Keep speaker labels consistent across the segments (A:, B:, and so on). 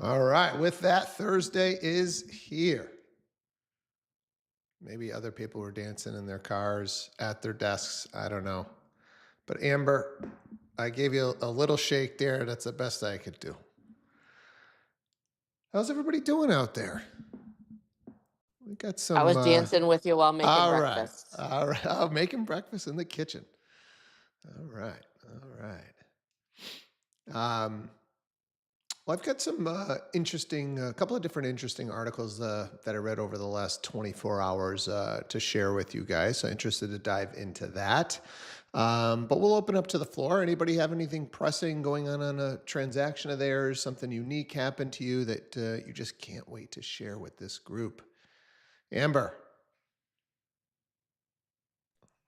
A: All right. With that, Thursday is here. Maybe other people were dancing in their cars, at their desks. I don't know. But Amber, I gave you a little shake there. That's the best I could do. How's everybody doing out there? We got
B: I
A: some.
B: was dancing with you while making
A: All right.
B: breakfast.
A: All right. Oh, making breakfast in the kitchen. All right. All right. Um, well, I've got some interesting, a couple of different interesting articles that I read over the last 24 hours to share with you guys. So interested to dive into that. But we'll open up to the floor. Anybody have anything pressing going on a transaction of theirs? Something unique happened to you that you just can't wait to share with this group? Amber,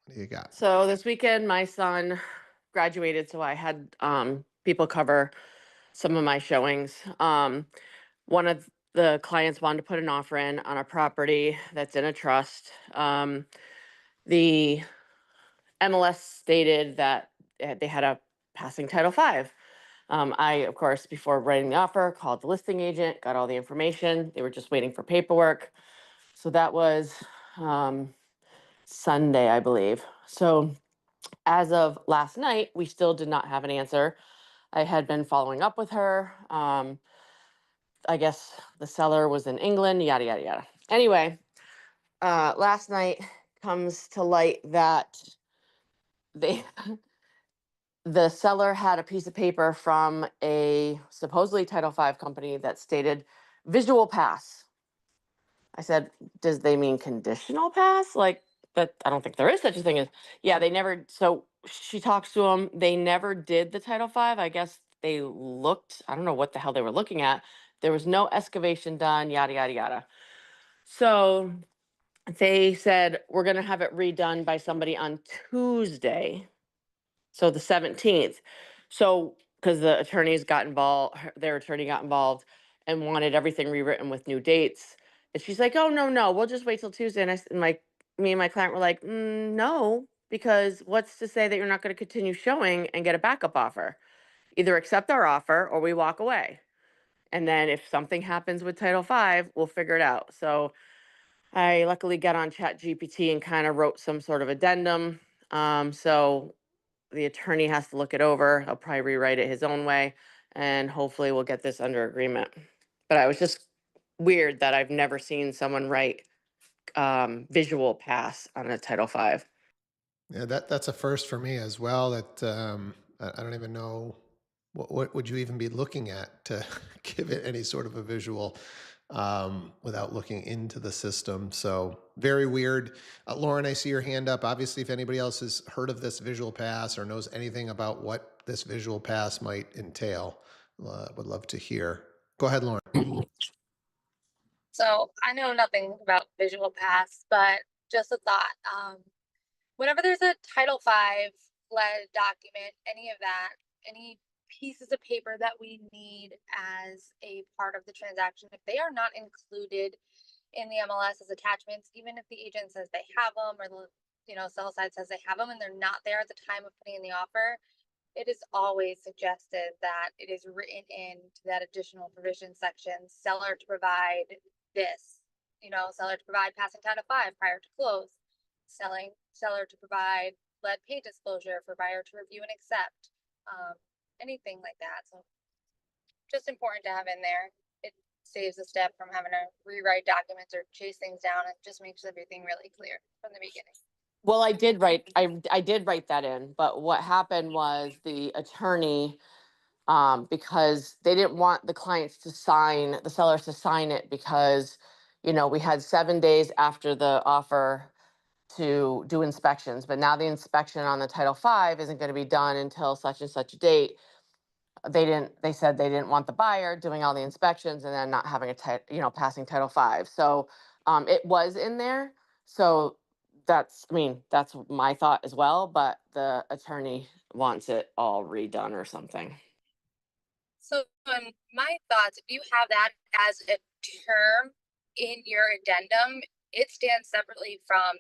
A: what do you got?
B: So this weekend, my son graduated, so I had people cover some of my showings. One of the clients wanted to put an offer in on a property that's in a trust. The MLS stated that they had a passing Title V. I, of course, before writing the offer, called the listing agent, got all the information. They were just waiting for paperwork. So that was um, Sunday, I believe. So as of last night, we still did not have an answer. I had been following up with her. I guess the seller was in England, yada, yada, yada. Anyway, last night comes to light that they, the seller had a piece of paper from a supposedly Title V company that stated visual pass. I said, does they mean conditional pass? Like, but I don't think there is such a thing as, yeah, they never, so she talks to them. They never did the Title V. I guess they looked, I don't know what the hell they were looking at. There was no excavation done, yada, yada, yada. So they said, we're going to have it redone by somebody on Tuesday. So the 17th. So, because the attorneys got involved, their attorney got involved and wanted everything rewritten with new dates. And she's like, "Oh no, no, we'll just wait till Tuesday." And me and my client were like, "No, because what's to say that you're not going to continue showing and get a backup offer? Either accept our offer or we walk away. And then if something happens with Title V, we'll figure it out." So I luckily got on Chat GPT and kind of wrote some sort of addendum. So the attorney has to look it over. He'll probably rewrite it his own way, and hopefully we'll get this under agreement. But I was just weird that I've never seen someone write visual pass on a Title V.
A: Yeah, that's a first for me as well. That I don't even know what would you even be looking at to give it any sort of a visual without looking into the system. So very weird. Lauren, I see your hand up. Obviously, if anybody else has heard of this visual pass or knows anything about what this visual pass might entail, would love to hear. Go ahead, Lauren.
C: So I know nothing about visual pass, but just a thought. Whenever there's a Title V led document, any of that, any pieces of paper that we need as a part of the transaction, if they are not included in the MLS as attachments, even if the agent says they have them or the sell side says they have them and they're not there at the time of putting in the offer, it is always suggested that it is written into that additional provision section, seller to provide this, seller to provide passing Title V prior to close, seller to provide lead pay disclosure for buyer to review and accept, anything like that. So just important to have in there. It saves a step from having to rewrite documents or chase things down. It just makes everything really clear from the beginning.
B: Well, I did write that in, but what happened was the attorney, because they didn't want the sellers to sign it because, we had 7 days after the offer to do inspections, but now the inspection on the Title V isn't going to be done until such and such a date. They said they didn't want the buyer doing all the inspections and then not having passing Title V. So it was in there. So that's my thought as well, but the attorney wants it all redone or something.
C: So, my thoughts, if you have that as a term in your addendum, it stands separately from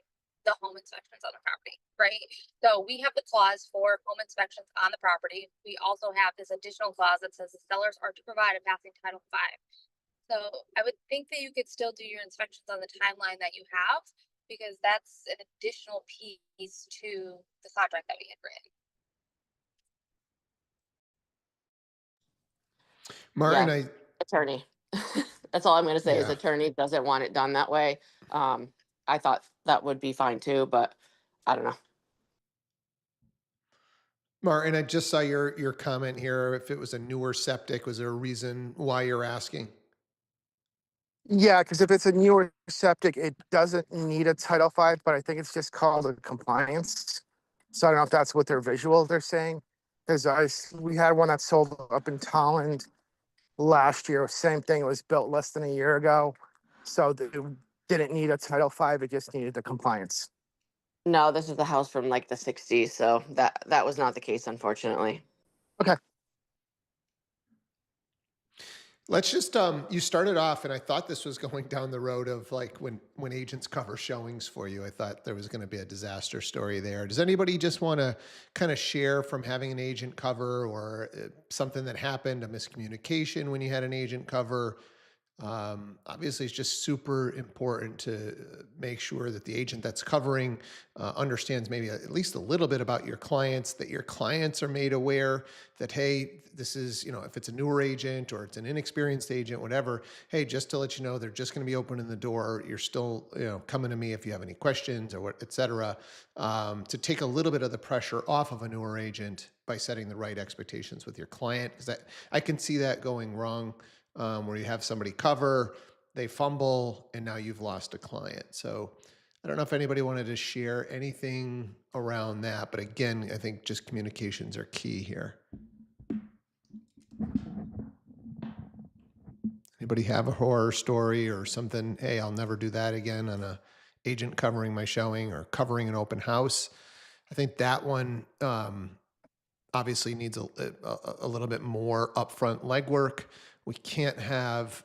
C: the home inspections on the property, right? So we have the clause for home inspections on the property. We also have this additional clause that says the sellers are to provide a passing Title V. So I would think that you could still do your inspections on the timeline that you have, because that's an additional piece to the contract that we had written.
A: Martin,
B: Yeah, attorney. That's all I'm going to say is
A: yeah.
B: attorney doesn't want it done that way. I thought that would be fine too, but I don't know.
A: Martin, I just saw your comment here. If it was a newer septic, was there a reason why you're asking?
D: Yeah, because if it's a newer septic, it doesn't need a Title V, but I think it's just called a compliance. So I don't know if that's what their visual they're saying. Because we had one that sold up in Tolland last year. Same thing. It was built less than a year ago, so it didn't need a Title V. It just needed the compliance.
B: No, this is the house from like the 60s, so that was not the case, unfortunately.
D: Okay.
A: Let's just you started off, and I thought this was going down the road of like when agents cover showings for you. I thought there was going to be a disaster story there. Does anybody just want to kind of share from having an agent cover, or something that happened, a miscommunication when you had an agent cover? Obviously, it's just super important to make sure that the agent that's covering understands maybe at least a little bit about your clients, that your clients are made aware that, hey, this is, if it's a newer agent or it's an inexperienced agent, whatever, hey, just to let you know, they're just going to be opening the door. You're still, coming to me if you have any questions or what, et cetera, to take a little bit of the pressure off of a newer agent by setting the right expectations with your client. Because I can see that going wrong, where you have somebody cover, they fumble, and now you've lost a client. So I don't know if anybody wanted to share anything around that, but again, I think just communications are key here. Anybody have a horror story or something? Hey, I'll never do that again on a agent covering my showing or covering an open house. I think that one obviously needs a little bit more upfront legwork. We can't have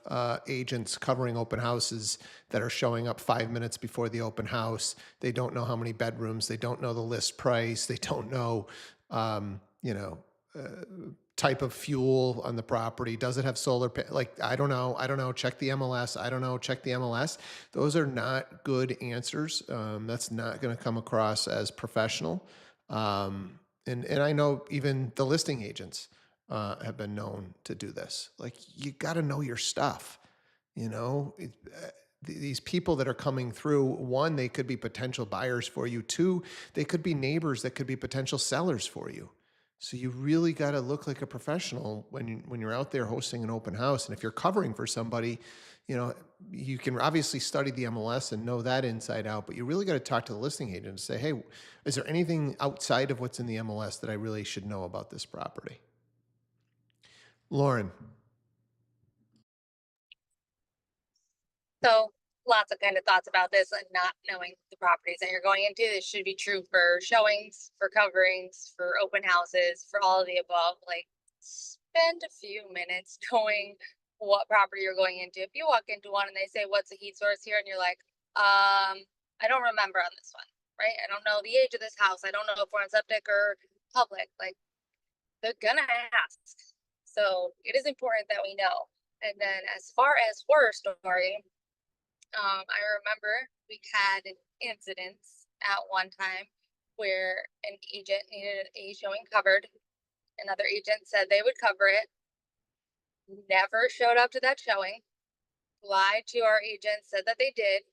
A: agents covering open houses that are showing up 5 minutes before the open house. They don't know how many bedrooms. They don't know the list price. They don't know, type of fuel on the property. Does it have solar? Like, I don't know. I don't know. Check the MLS. I don't know. Check the MLS. Those are not good answers. That's not going to come across as professional. And I know even the listing agents have been known to do this. Like, you got to know your stuff. These people that are coming through, one, they could be potential buyers for you. Two, they could be neighbors that could be potential sellers for you. So you really got to look like a professional when you're out there hosting an open house. And if you're covering for somebody, you can obviously study the MLS and know that inside out, but you really got to talk to the listing agent and say, hey, is there anything outside of what's in the MLS that I really should know about this property? Lauren.
C: So lots of kind of thoughts about this and not knowing the properties that you're going into. This should be true for showings, for coverings, for open houses, for all of the above. Like, spend a few minutes knowing what property you're going into. If you walk into one and they say, what's the heat source here? And you're like, I don't remember on this one, right? I don't know the age of this house. I don't know if we're on septic or public. Like, they're gonna ask. So it is important that we know. And then as far as horror story, I remember we had incidents at one time where an agent needed a showing covered. Another agent said they would cover it, never showed up to that showing, lied to our agent, said that they did,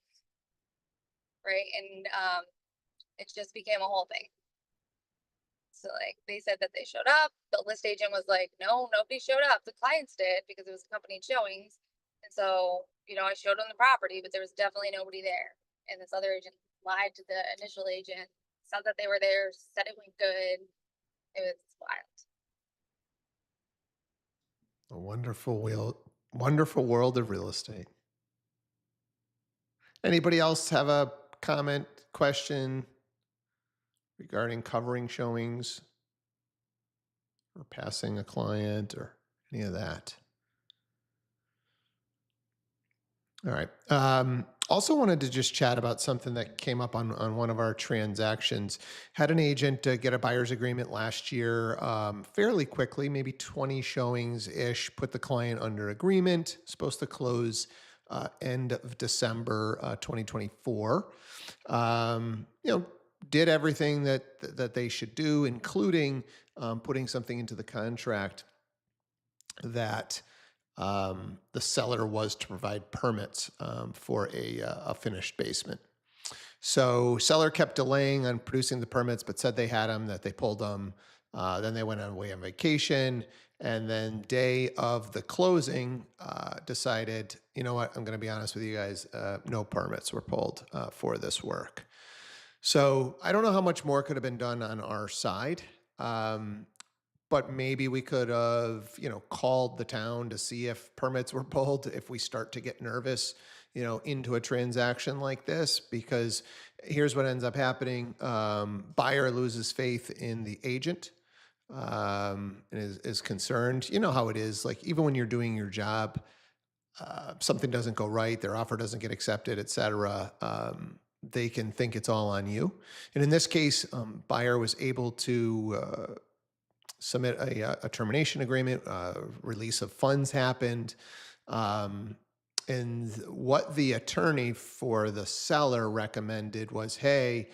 C: right? And it just became a whole thing. So, like, they said that they showed up. The list agent was like, no, nobody showed up. The clients did, because it was accompanied showings. And so, I showed them the property, but there was definitely nobody there. And this other agent lied to the initial agent, said that they were there, said it went good. It was wild.
A: A wonderful world of real estate. Anybody else have a comment, question regarding covering showings or passing a client or any of that? All right. Also wanted to just chat about something that came up on one of our transactions. Had an agent get a buyer's agreement last year fairly quickly, maybe 20 showings ish, put the client under agreement, supposed to close end of December 2024. Did everything that they should do, including putting something into the contract that the seller was to provide permits for a finished basement. So seller kept delaying on producing the permits, but said they had them, that they pulled them. Then they went away on vacation. And then day of the closing, decided, you know what, I'm going to be honest with you guys, no permits were pulled for this work. So I don't know how much more could have been done on our side. But maybe we could have, called the town to see if permits were pulled, if we start to get nervous, into a transaction like this, because here's what ends up happening. Buyer loses faith in the agent, and is concerned. You know how it is. Like, even when you're doing your job, something doesn't go right, their offer doesn't get accepted, et cetera. They can think it's all on you. And in this case, buyer was able to submit a termination agreement, release of funds happened. Um, and what the attorney for the seller recommended was, hey,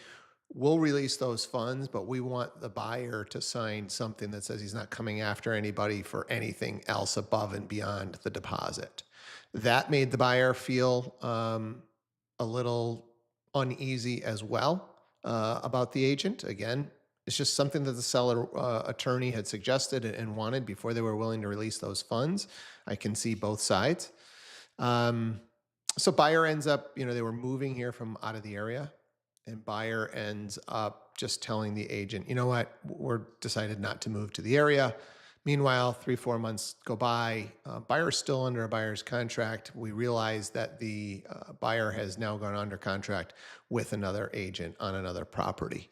A: we'll release those funds, but we want the buyer to sign something that says he's not coming after anybody for anything else above and beyond the deposit. That made the buyer feel a little uneasy as well about the agent. Again, it's just something that the seller attorney had suggested and wanted before they were willing to release those funds. I can see both sides. So buyer ends up, they were moving here from out of the area, and buyer ends up just telling the agent, you know what, we're decided not to move to the area. Meanwhile, 3-4 months go by. Buyer is still under a buyer's contract. We realize that the buyer has now gone under contract with another agent on another property.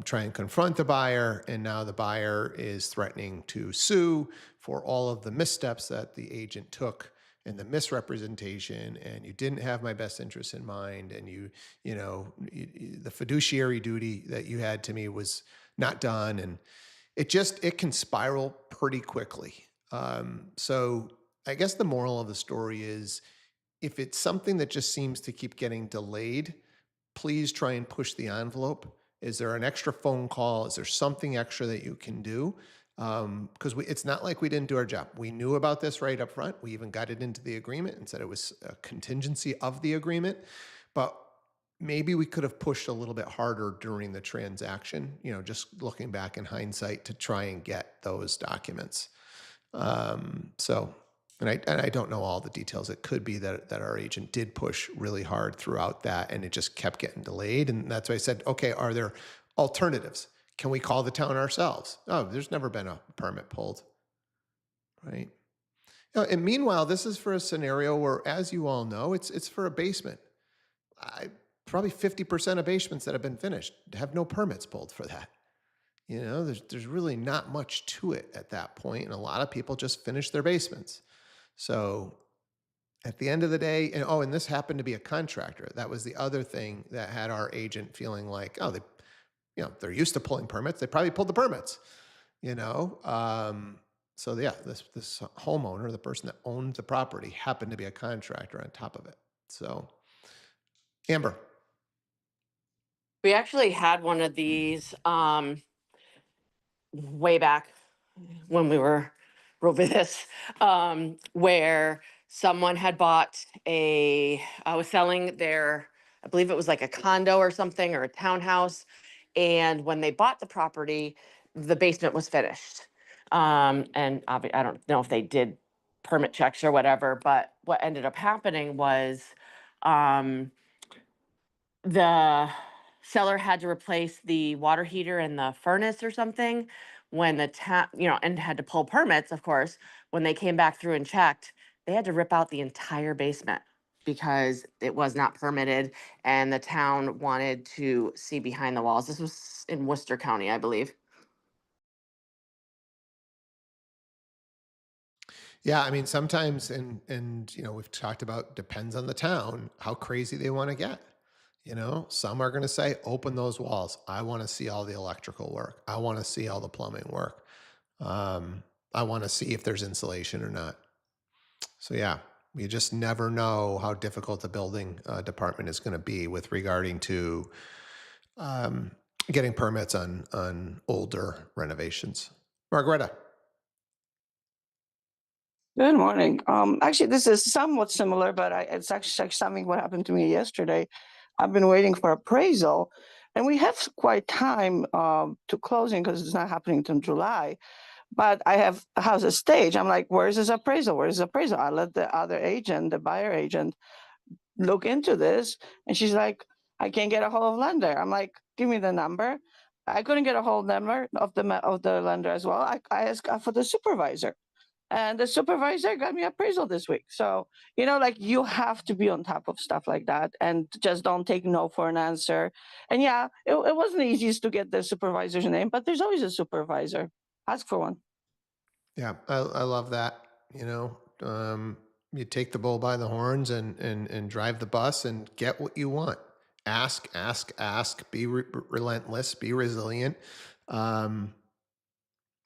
A: Try and confront the buyer, and now the buyer is threatening to sue for all of the missteps that the agent took and the misrepresentation, and you didn't have my best interests in mind, and the fiduciary duty that you had to me was not done, and it can spiral pretty quickly. So I guess the moral of the story is, if it's something that just seems to keep getting delayed, please try and push the envelope. Is there an extra phone call? Is there something extra that you can do? Because it's not like we didn't do our job. We knew about this right up front. We even got it into the agreement and said it was a contingency of the agreement. But maybe we could have pushed a little bit harder during the transaction, just looking back in hindsight, to try and get those documents. And I don't know all the details. It could be that our agent did push really hard throughout that, and it just kept getting delayed. And that's why I said, okay, are there alternatives? Can we call the town ourselves? Oh, there's never been a permit pulled, right? And meanwhile, this is for a scenario where, as you all know, it's for a basement. Probably 50% of basements that have been finished have no permits pulled for that. There's really not much to it at that point, and a lot of people just finish their basements. So at the end of the day, and this happened to be a contractor. That was the other thing that had our agent feeling like, oh, they're used to pulling permits. They probably pulled the permits, So yeah, this homeowner, the person that owned the property, happened to be a contractor on top of it. So, Amber.
B: We actually had one of these way back when we were this, where someone had bought was selling their, I believe it was like a condo or something, or a townhouse. And when they bought the property, the basement was finished. And I don't know if they did permit checks or whatever, but what ended up happening was, um, the seller had to replace the water heater and the furnace or something when the town, and had to pull permits, of course. When they came back through and checked, they had to rip out the entire basement because it was not permitted, and the town wanted to see behind the walls. This was in Worcester County, I believe.
A: Yeah, I mean, sometimes, and we've talked about depends on the town, how crazy they want to get. Some are going to say, open those walls. I want to see all the electrical work. I want to see all the plumbing work. Um, I want to see if there's insulation or not. So yeah, you just never know how difficult the building department is going to be with regarding to um, getting permits on older renovations. Margareta.
E: Good morning. Actually, this is somewhat similar, but it's actually something what happened to me yesterday. I've been waiting for appraisal, and we have quite time to closing because it's not happening until July. But I have a house at stage. I'm like, where's this appraisal? Where's the appraisal? I let the other agent, the buyer agent, look into this, and she's like, I can't get a hold of lender. I'm like, give me the number. I couldn't get a hold number of the lender as well. I asked for the supervisor. And the supervisor got me appraisal this week. So, like you have to be on top of stuff like that and just don't take no for an answer. And yeah, it wasn't the easiest to get the supervisor's name, but there's always a supervisor. Ask for one.
A: Yeah, I love that. You take the bull by the horns and drive the bus and get what you want. Ask, ask, ask. Be relentless. Be resilient. Um,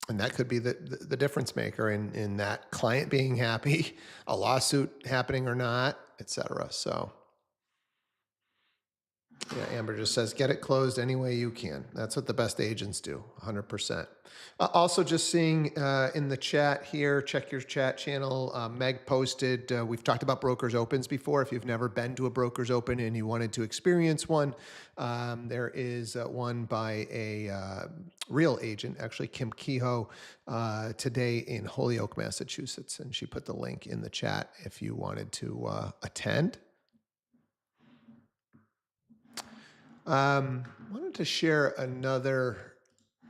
A: and that could be the difference maker in that client being happy, a lawsuit happening or not, etc. So yeah, Amber just says, get it closed any way you can. That's what the best agents do, 100%. Also, just seeing in the chat here, check your chat channel. Meg posted, we've talked about Brokers Opens before. If you've never been to a Brokers Open and you wanted to experience one, there is one by a real agent, actually Kim Kehoe, today in Holyoke, Massachusetts. And she put the link in the chat if you wanted to attend. Wanted to share another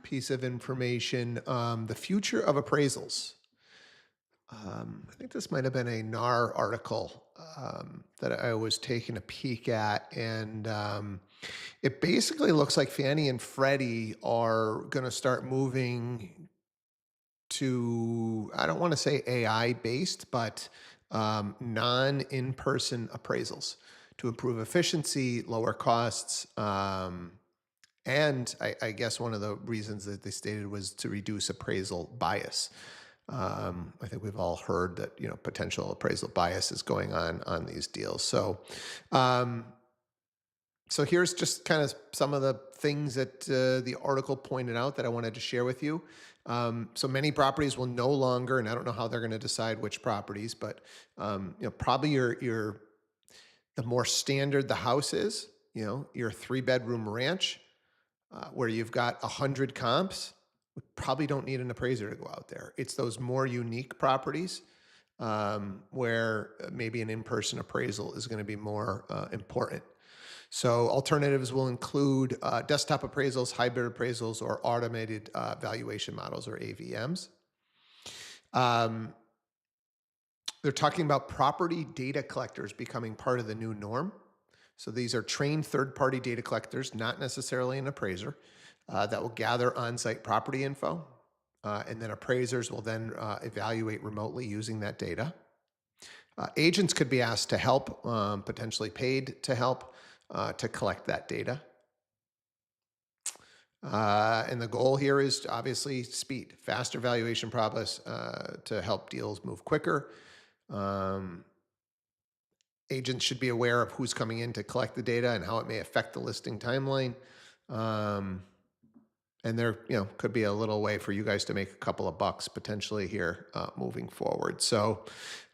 A: piece of information, the future of appraisals. I think this might have been a NAR article that I was taking a peek at, and it basically looks like Fannie and Freddie are going to start moving to, I don't want to say AI based, but non-in-person appraisals to improve efficiency, lower costs, and I guess one of the reasons that they stated was to reduce appraisal bias. I think we've all heard that potential appraisal bias is going on these deals. So, so here's just kind of some of the things that the article pointed out that I wanted to share with you. So many properties will no longer, and I don't know how they're going to decide which properties, but probably the more standard the house is, your 3-bedroom ranch, where you've got 100 comps, we probably don't need an appraiser to go out there. It's those more unique properties where maybe an in-person appraisal is going to be more important. So alternatives will include desktop appraisals, hybrid appraisals, or automated valuation models, or AVMs. They're talking about property data collectors becoming part of the new norm. So these are trained third-party data collectors, not necessarily an appraiser, that will gather on-site property info. And then appraisers will then evaluate remotely using that data. Agents could be asked to help, potentially paid to help, to collect that data. And the goal here is obviously speed, faster valuation process to help deals move quicker. Agents should be aware of who's coming in to collect the data and how it may affect the listing timeline. And there, could be a little way for you guys to make a couple of bucks potentially here moving forward. So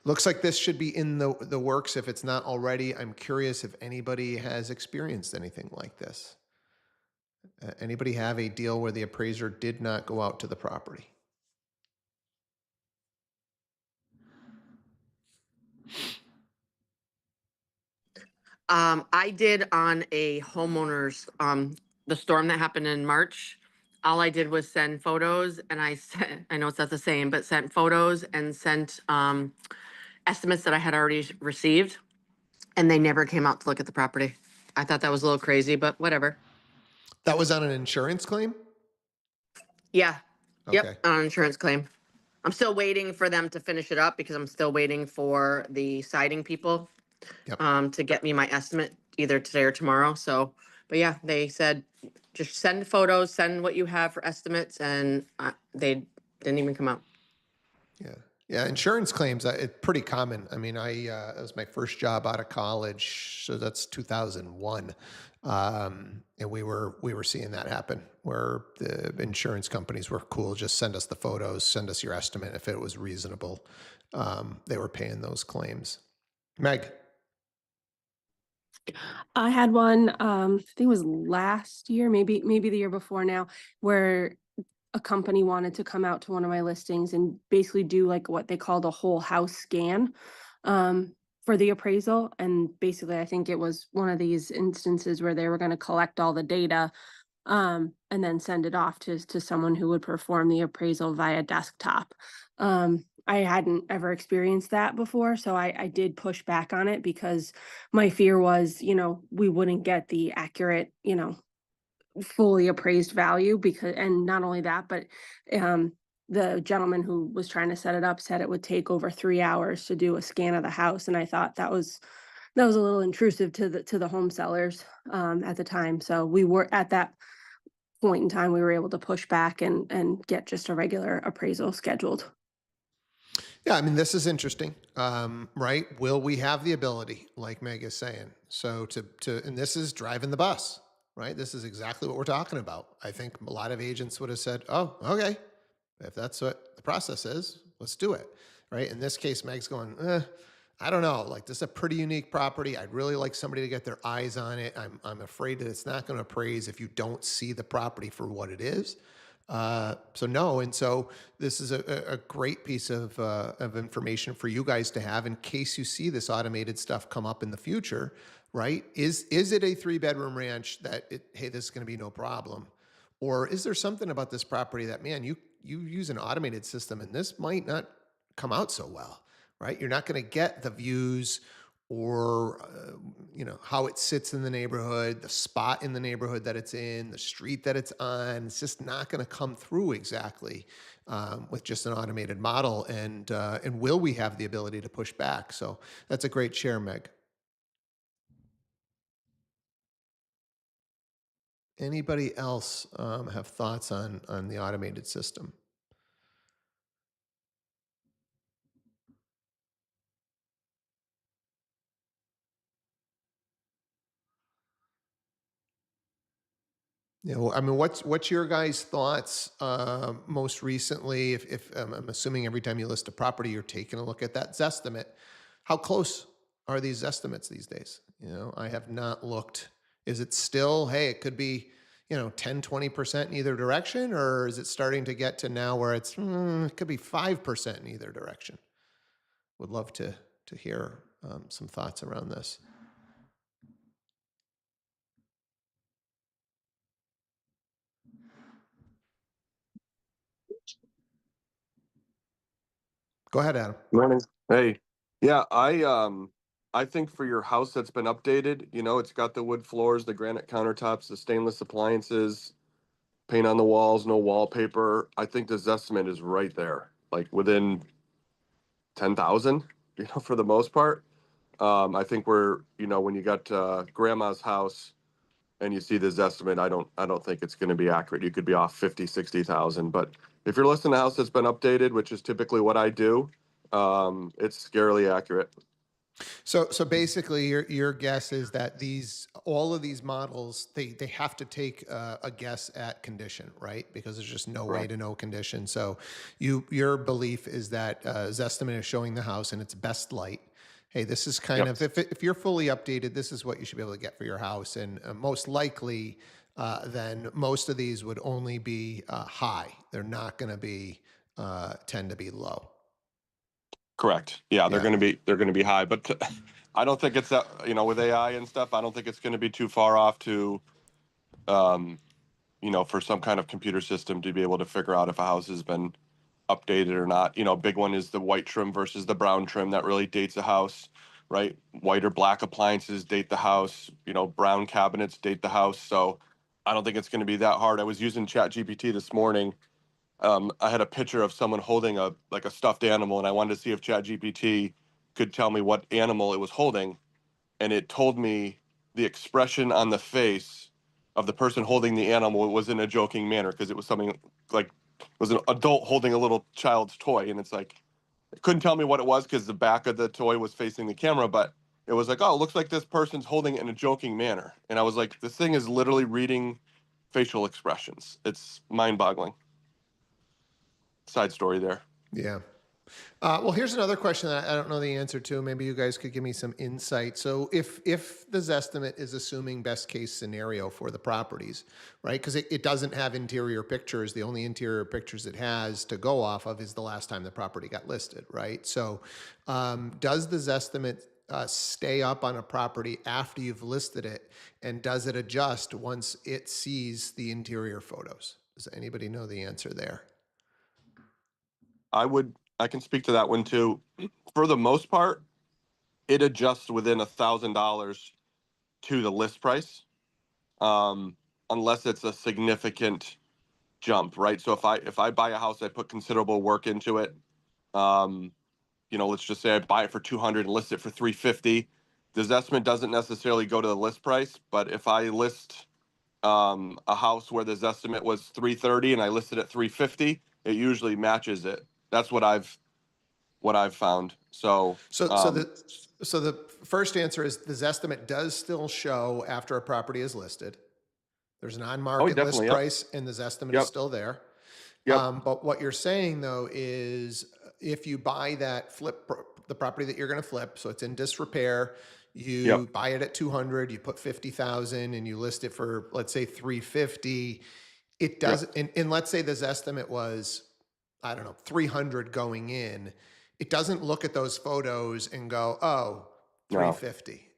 A: looks like this should be in the works. If it's not already, I'm curious if anybody has experienced anything like this. Anybody have a deal where the appraiser did not go out to the property?
B: I did on a homeowner's, the storm that happened in March. All I did was send photos, and I sent, I know it's not the same, but sent photos and sent estimates that I had already received, and they never came out to look at the property. I thought that was a little crazy, but whatever.
A: That was on an insurance claim?
B: Yeah.
A: Okay.
B: Yep, on an insurance claim. I'm still waiting for them to finish it up because I'm still waiting for the siding people
A: Yep.
B: to get me my estimate either today or tomorrow. So, but yeah, they said just send photos, send what you have for estimates, and they didn't even come out.
A: Yeah. Yeah. Insurance claims, it's pretty common. I mean, it was my first job out of college. So that's 2001. And we were seeing that happen where the insurance companies were cool. Just send us the photos, send us your estimate. If it was reasonable, they were paying those claims. Meg.
F: I had one, I think it was last year, maybe the year before now, where a company wanted to come out to one of my listings and basically do like what they called a whole house scan for the appraisal. And basically, I think it was one of these instances where they were going to collect all the data and then send it off to someone who would perform the appraisal via desktop. I hadn't ever experienced that before, so I did push back on it because my fear was, we wouldn't get the accurate, fully appraised value because, and not only that, but the gentleman who was trying to set it up said it would take over 3 hours to do a scan of the house, and I thought that was a little intrusive to the home sellers at the time. So we were at that point in time, we were able to push back and get just a regular appraisal scheduled.
A: Yeah, I mean, this is interesting, right? Will we have the ability, like Meg is saying, so and this is driving the bus, right? This is exactly what we're talking about. I think a lot of agents would have said, "Oh, okay, if that's what the process is, let's do it," right? In this case, Meg's going, I don't know. Like, this is a pretty unique property. I'd really like somebody to get their eyes on it. I'm afraid that it's not going to appraise if you don't see the property for what it is. So no, and so this is a great piece of information for you guys to have in case you see this automated stuff come up in the future, right? Is it a 3-bedroom ranch that hey, this is going to be no problem, or is there something about this property that, man, you use an automated system and this might not come out so well, right? You're not going to get the views or how it sits in the neighborhood, the spot in the neighborhood that it's in, the street that it's on. It's just not going to come through exactly with just an automated model. And will we have the ability to push back? So that's a great share, Meg. Anybody else have thoughts on the automated system? Yeah, well, I mean, what's your guys' thoughts most recently? If I'm assuming every time you list a property, you're taking a look at that Zestimate. How close are these estimates these days? I have not looked. Is it still, hey, it could be, 10, 20% in either direction, or is it starting to get to now where it could be 5% in either direction? Would love to hear some thoughts around this. Go ahead, Adam.
G: Morning. Hey. Yeah, I think for your house that's been updated, it's got the wood floors, the granite countertops, the stainless appliances, paint on the walls, no wallpaper. I think this estimate is right there, like within 10,000, for the most part. I think when you got grandma's house and you see this estimate, I don't think it's going to be accurate. You could be off 50, 60,000. But if you're listing a house that's been updated, which is typically what I do, it's scarily accurate.
A: So basically, your guess is that all of these models they have to take a guess at condition, right? Because there's just no way to know condition. So your belief is that Zestimate is showing the house in its best light. Hey, this is kind of if you're fully updated, this is what you should be able to get for your house, and most likely, then most of these would only be high. They're not going to be tend to be low.
G: Correct. Yeah, they're
A: Yeah.
G: going to be high, but I don't think it's that, with AI and stuff, I don't think it's going to be too far off to for some kind of computer system to be able to figure out if a house has been updated or not. Big one is the white trim versus the brown trim that really dates a house, right? White or black appliances date the house, brown cabinets date the house. So I don't think it's going to be that hard. I was using ChatGPT this morning I had a picture of someone holding a stuffed animal, and I wanted to see if ChatGPT could tell me what animal it was holding, and it told me the expression on the face of the person holding the animal was in a joking manner because it was something like it was an adult holding a little child's toy, and it's like it couldn't tell me what it was because the back of the toy was facing the camera, but it was like, oh, it looks like this person's holding it in a joking manner, and I was like, this thing is literally reading facial expressions. It's mind-boggling. Side story there.
A: Yeah. Well, here's another question that I don't know the answer to. Maybe you guys could give me some insight. So, if the Zestimate is assuming best case scenario for the properties, right? Because it doesn't have interior pictures. The only interior pictures it has to go off of is the last time the property got listed, right? So, does the Zestimate stay up on a property after you've listed it, and does it adjust once it sees the interior photos? Does anybody know the answer there?
G: I can speak to that one too. For the most part, it adjusts within $1,000 to the list price, um, unless it's a significant jump, right? So if I buy a house, I put considerable work into it. Um, let's just say I buy it for 200 and list it for 350. The estimate doesn't necessarily go to the list price, but if I list a house where the estimate was 330 and I listed at 350, it usually matches it. That's what I've found. So
A: So the first answer is the Zestimate does still show after a property is listed. There's an
G: oh,
A: on-market list
G: definitely, yep,
A: price, and the Zestimate is
G: yep,
A: still there.
G: yep,
A: But what you're saying though is if you buy the property that you're going to flip, so it's in disrepair,
G: yep,
A: you buy it at 200, you put 50,000 and you list it for, let's say 350. It
G: yep.
A: does, and let's say this estimate was, I don't know, 300 going in. It doesn't look at those photos and go, oh,
G: No,
A: 350.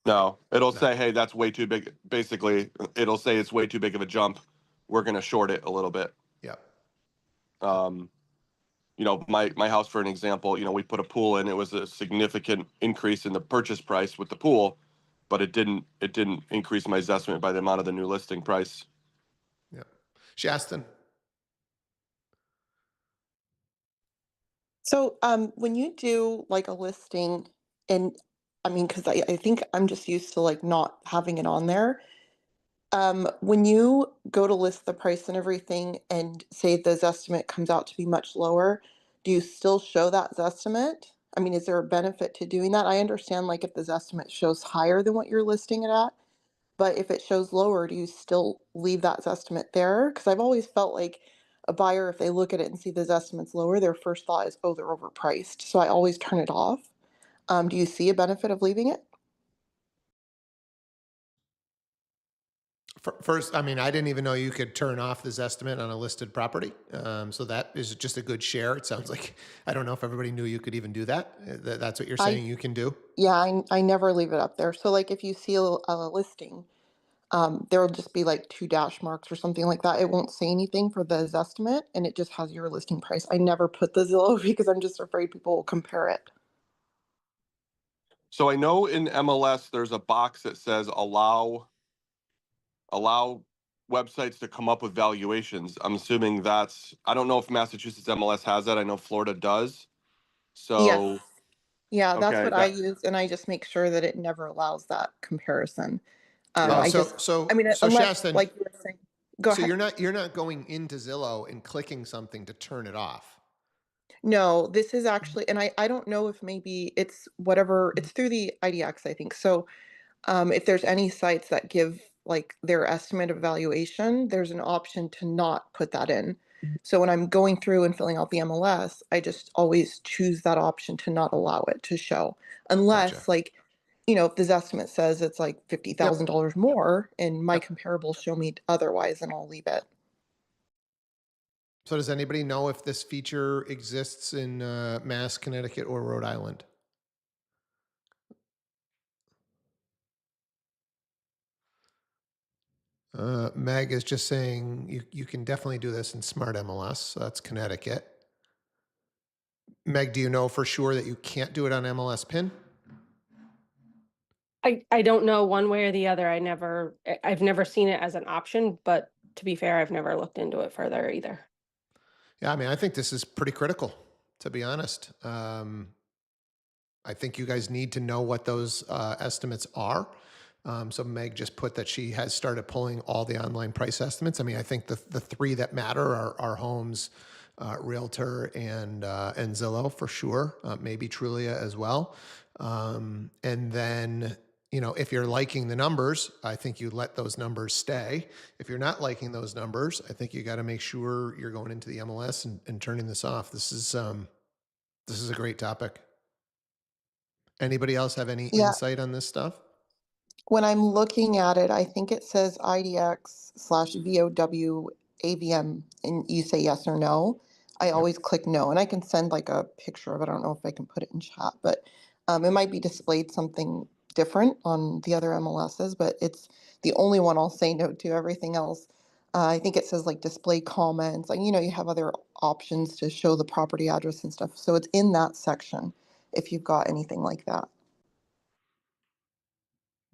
G: no. It'll
A: No.
G: say, hey, that's way too big. Basically, it'll say it's way too big of a jump. We're going to short it a little bit.
A: Yep.
G: Um, my house, for an example, we put a pool in. It was a significant increase in the purchase price with the pool, but it didn't increase my estimate by the amount of the new listing price.
A: Yep. Shaston.
H: So, when you do like a listing, and I mean, because I think I'm just used to like not having it on there. When you go to list the price and everything, and say the estimate comes out to be much lower, do you still show that estimate? I mean, is there a benefit to doing that? I understand like if the estimate shows higher than what you're listing it at, but if it shows lower, do you still leave that estimate there? Because I've always felt like a buyer, if they look at it and see those estimates lower, their first thought is, oh, they're overpriced. So I always turn it off. Do you see a benefit of leaving it?
A: First, I mean, I didn't even know you could turn off this estimate on a listed property. So that is just a good share. It sounds like, I don't know if everybody knew you could even do that. That's what you're
H: I
A: saying you can do?
H: Yeah, I never leave it up there. So like if you see a listing, there will just be like two dash marks or something like that. It won't say anything for the estimate, and it just has your listing price. I never put the Zillow because I'm just afraid people will compare it.
G: So I know in MLS there's a box that says allow websites to come up with valuations. I'm assuming I don't know if Massachusetts MLS has that. I know Florida does.
H: Yes.
G: So,
H: Yeah, that's
G: okay,
H: what I use, and I just make sure that it never allows that comparison.
A: Oh,
G: yeah.
H: I mean,
A: so
H: unless,
A: Shaston,
H: like you were saying, go
A: so
H: ahead.
A: you're not going into Zillow and clicking something to turn it off.
H: No, this is actually, and I don't know if maybe it's whatever, it's through the IDX, I think. So if there's any sites that give like their estimate of valuation, there's an option to not put that in. So when I'm going through and filling out the MLS, I just always choose that option to not allow it to show,
A: Gotcha.
H: unless like, if this estimate says it's like
A: Yep.
H: $50,000 more and my
A: Yep.
H: comparables show me otherwise, then I'll leave it.
A: So does anybody know if this feature exists in Mass, Connecticut, or Rhode Island? Meg is just saying you can definitely do this in Smart MLS. So that's Connecticut. Meg, do you know for sure that you can't do it on MLS PIN?
F: I don't know one way or the other. I've never seen it as an option, but to be fair, I've never looked into it further either.
A: Yeah, I mean, I think this is pretty critical, to be honest. I think you guys need to know what those estimates are. So Meg just put that she has started pulling all the online price estimates. I mean, I think the three that matter are Homes, Realtor, and Zillow for sure. Maybe Trulia as well. And then, you know, if you're liking the numbers, I think you let those numbers stay. If you're not liking those numbers, I think you got to make sure you're going into the MLS and turning this off. This is a great topic. Anybody else have any
H: Yeah,
A: insight on this stuff?
H: when I'm looking at it, I think it says IDX/VOW AVM, and you say yes or no. I
A: Yep.
H: always click no, and I can send like a picture of it. I don't know if I can put it in chat, but it might be displayed something different on the other MLSs, but it's the only one I'll say no to. Everything else, I think it says like display comments. Like, you know, you have other options to show the property address and stuff. So it's in that section if you've got anything like that.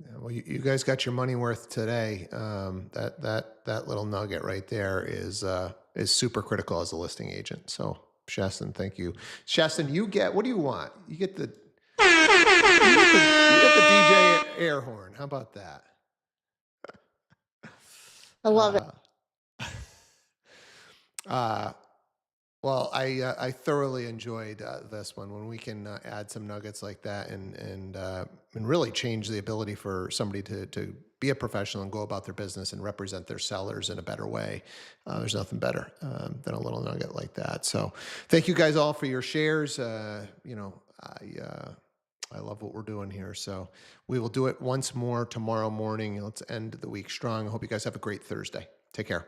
A: Yeah, well, you guys got your money worth today. That little nugget right there is super critical as a listing agent. So, Shaston, thank you. Shaston, you get, what do you want? You get the DJ air horn. How about that?
H: I love it.
A: Uh, well, I thoroughly enjoyed this one when we can add some nuggets like that and really change the ability for somebody to be a professional and go about their business and represent their sellers in a better way. There's nothing better than a little nugget like that. So, thank you guys all for your shares. You know, I love what we're doing here. So we will do it once more tomorrow morning. Let's end the week strong. I hope you guys have a great Thursday. Take care.